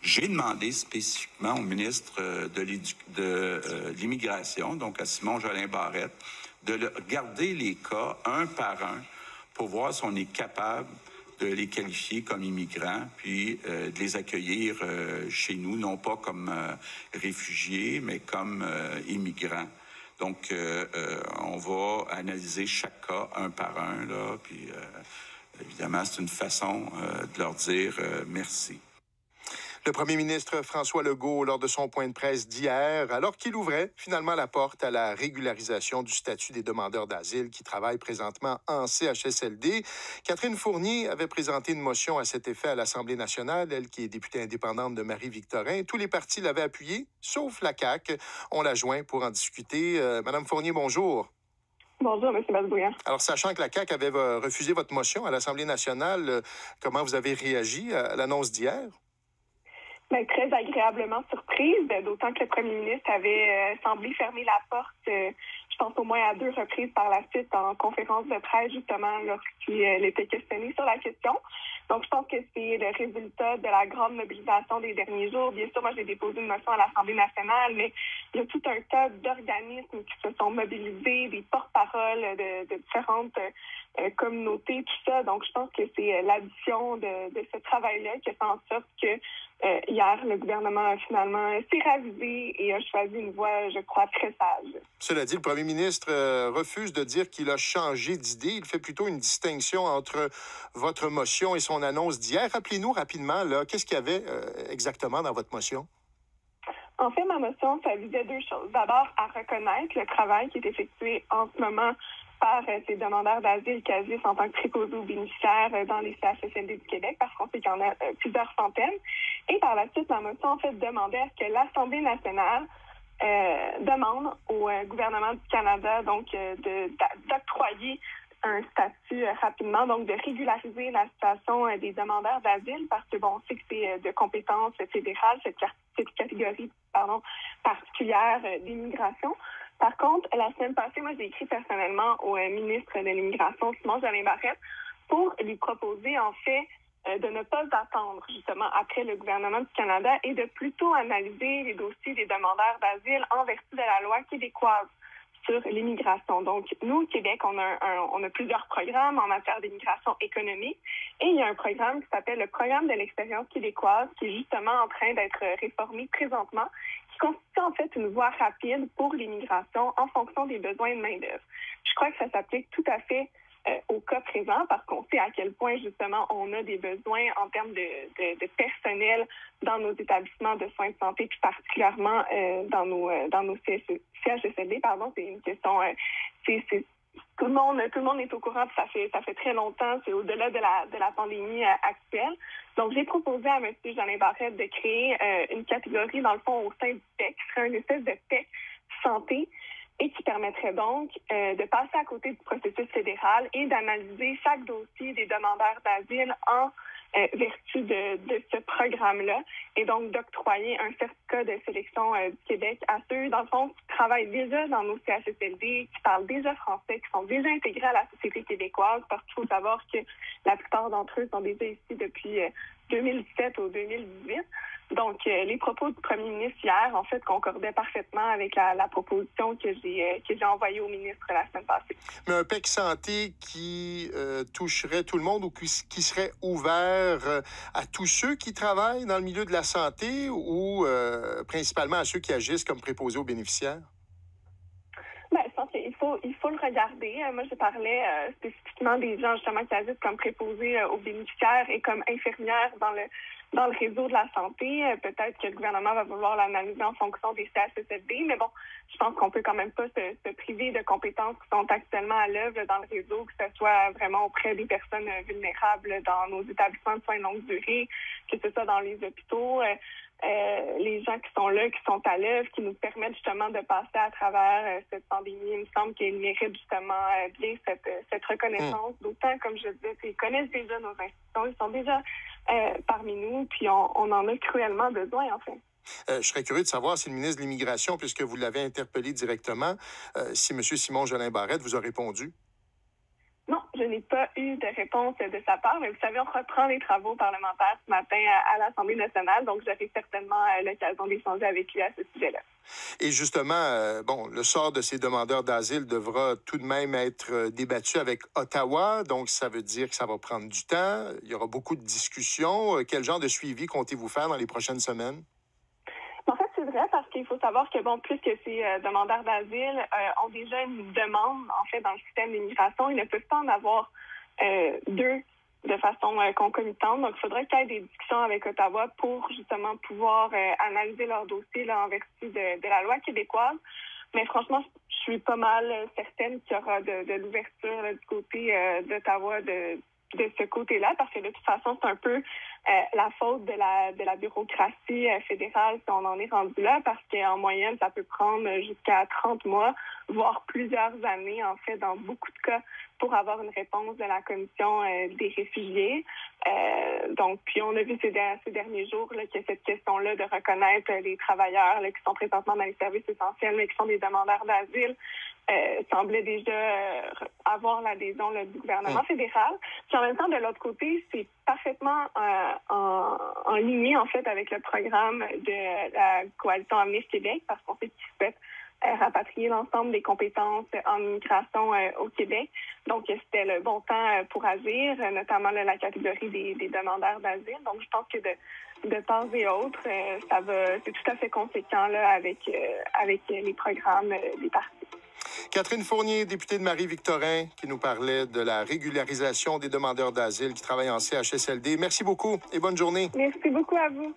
J'ai demandé spécifiquement au ministre de l'Immigration, donc à Simon-Jolin Barrette, de regarder les cas un par un pour voir si on est capable de les qualifier comme immigrants, puis de les accueillir chez nous, non pas comme réfugiés, mais comme immigrants. Donc, on va analyser chaque cas un par un, là, puis évidemment, c'est une façon de leur dire merci. Le premier ministre François Legault, lors de son point de presse d'hier, alors qu'il ouvrait finalement la porte à la régularisation du statut des demandeurs d'asile qui travaillent présentement en CHSLD. Catherine Fournier avait présenté une motion à cet effet à l'Assemblée nationale, elle qui est députée indépendante de Marie-Victorin. Tous les partis l'avaient appuyée, sauf la CAQ. On l'a joint pour en discuter. Madame Fournier, bonjour. Bonjour, M. Masbouillant. Alors, sachant que la CAQ avait refusé votre motion à l'Assemblée nationale, comment vous avez réagi à l'annonce d'hier? Bien, très agréablement surprise, d'autant que le premier ministre avait semblé fermer la porte, je pense au moins à 2 reprises par la suite en conférence de presse, justement, lorsqu'il était questionné sur la question. Donc, je pense que c'est le résultat de la grande mobilisation des derniers jours. Bien sûr, moi, j'ai déposé une motion à l'Assemblée nationale, mais il y a tout un tas d'organismes qui se sont mobilisés, des porte-paroles de différentes communautés, tout ça. Donc, je pense que c'est l'addition de ce travail-là qui a fait en sorte que hier, le gouvernement a finalement s'est ravisé et a choisi une voie, je crois, très sage. Cela dit, le premier ministre refuse de dire qu'il a changé d'idée. Il fait plutôt une distinction entre votre motion et son annonce d'hier. Rappelez-nous rapidement, là, qu'est-ce qu'il y avait exactement dans votre motion? En fait, ma motion, ça visait 2 choses. D'abord, à reconnaître le travail qui est effectué en ce moment par ces demandeurs d'asile qui agissent en tant que préposés aux bénéficiaires dans les CHSLD du Québec, parce qu'on sait qu'il y en a plusieurs centaines. Et par la suite, la motion, en fait, demandait à ce que l'Assemblée nationale demande au gouvernement du Canada donc d'octroyer un statut rapidement, donc de régulariser la situation des demandeurs d'asile, parce que bon, on sait que c'est de compétence fédérale, cette catégorie particulière d'immigration. Par contre, la semaine passée, moi, j'ai écrit personnellement au ministre de l'Immigration, Simon-Jolin Barrette, pour lui proposer, en fait, de ne pas attendre, justement, après le gouvernement du Canada et de plutôt analyser les dossiers des demandeurs d'asile en vertu de la loi québécoise sur l'immigration. Donc, nous, au Québec, on a plusieurs programmes en matière d'immigration économique et il y a un programme qui s'appelle le programme de l'expérience québécoise qui est justement en train d'être réformé présentement, qui constitue en fait une voie rapide pour l'immigration en fonction des besoins de main-d'œuvre. Je crois que ça s'applique tout à fait au cas présent parce qu'on sait à quel point justement on a des besoins en termes de personnel dans nos établissements de soins de santé, puis particulièrement dans nos CHSLD, pardon, c'est une question tout le monde est au courant, puis ça fait très longtemps, c'est au-delà de la pandémie actuelle. Donc, j'ai proposé à M. Jolin Barrette de créer une catégorie, dans le fond, au sein du PEC, qui serait une espèce de PEC santé, et qui permettrait donc de passer à côté du processus fédéral et d'analyser chaque dossier des demandeurs d'asile en vertu de ce programme-là et donc d'octroyer un certificat de sélection du Québec à ceux, dans le fond, qui travaillent déjà dans nos CHSLD, qui parlent déjà français, qui sont déjà intégrés à la société québécoise, parce qu'il faut savoir que la plupart d'entre eux sont déjà ici depuis 2017 ou 2018. Donc, les propos du premier ministre hier, en fait, concordaient parfaitement avec la proposition que j'ai envoyée au ministre la semaine passée. Mais un PEC santé qui toucherait tout le monde ou qui serait ouvert à tous ceux qui travaillent dans le milieu de la santé ou principalement à ceux qui agissent comme préposés aux bénéficiaires? Ben, je pense qu'il faut le regarder. Moi, je parlais spécifiquement des gens justement qui agissent comme préposés aux bénéficiaires et comme infirmières dans le réseau de la santé. Peut-être que le gouvernement va vouloir l'analyser en fonction des CHSLD, mais bon, je pense qu'on peut quand même pas se priver de compétences qui sont actuellement à l'œuvre dans le réseau, que ce soit vraiment auprès des personnes vulnérables dans nos établissements de soins de longue durée, que ce soit dans les hôpitaux. Les gens qui sont là, qui sont à l'œuvre, qui nous permettent justement de passer à travers cette pandémie. Il me semble qu'ils méritent justement bien cette reconnaissance. D'autant, comme je disais, ils connaissent déjà nos institutions, ils sont déjà parmi nous, puis on en a cruellement besoin, en fait. Je serais curieux de savoir si le ministre de l'Immigration, puisque vous l'avez interpellé directement, si M. Simon-Jolin Barrette vous a répondu. Non, je n'ai pas eu de réponse de sa part. Mais vous savez, on reprend les travaux parlementaires ce matin à l'Assemblée nationale, donc j'aurai certainement l'occasion d'échanger avec lui à ce sujet-là. Et justement, le sort de ces demandeurs d'asile devra tout de même être débattu avec Ottawa, donc ça veut dire que ça va prendre du temps. Il y aura beaucoup de discussions. Quel genre de suivi comptez-vous faire dans les prochaines semaines? En fait, c'est vrai parce qu'il faut savoir que, plus que ces demandeurs d'asile ont déjà une demande, en fait, dans le système d'immigration, ils ne peuvent pas en avoir deux de façon concomitante. Donc, il faudrait qu'il y ait des discussions avec Ottawa pour, justement, pouvoir analyser leur dossier là, en vertu de la loi québécoise. Mais franchement, je suis pas mal certaine qu'il y aura de l'ouverture là, du côté d'Ottawa de ce côté-là, parce que de toute façon, c'est un peu la faute de la bureaucratie fédérale si on en est rendu là, parce qu'en moyenne, ça peut prendre jusqu'à 30 mois, voire plusieurs années, en fait, dans beaucoup de cas, pour avoir une réponse de la Commission des réfugiés. Donc, puis on a vu ces derniers jours là, que cette question-là de reconnaître les travailleurs là, qui sont présentement dans les services essentiels, mais qui sont des demandeurs d'asile, semblait déjà avoir l'adhésion du gouvernement fédéral. Puis en même temps, de l'autre côté, c'est parfaitement en ligne, en fait, avec le programme de la Coalition Avenir Québec, parce qu'on sait qu'ils souhaitent rapatrier l'ensemble des compétences en immigration au Québec. Donc, c'était le bon temps pour agir, notamment là, la catégorie des demandeurs d'asile. Donc, je pense que de part et autre, c'est tout à fait conséquent là, avec les programmes des partis. Catherine Fournier, députée de Marie-Victorin, qui nous parlait de la régularisation des demandeurs d'asile qui travaillent en CHSLD. Merci beaucoup et bonne journée. Merci beaucoup à vous.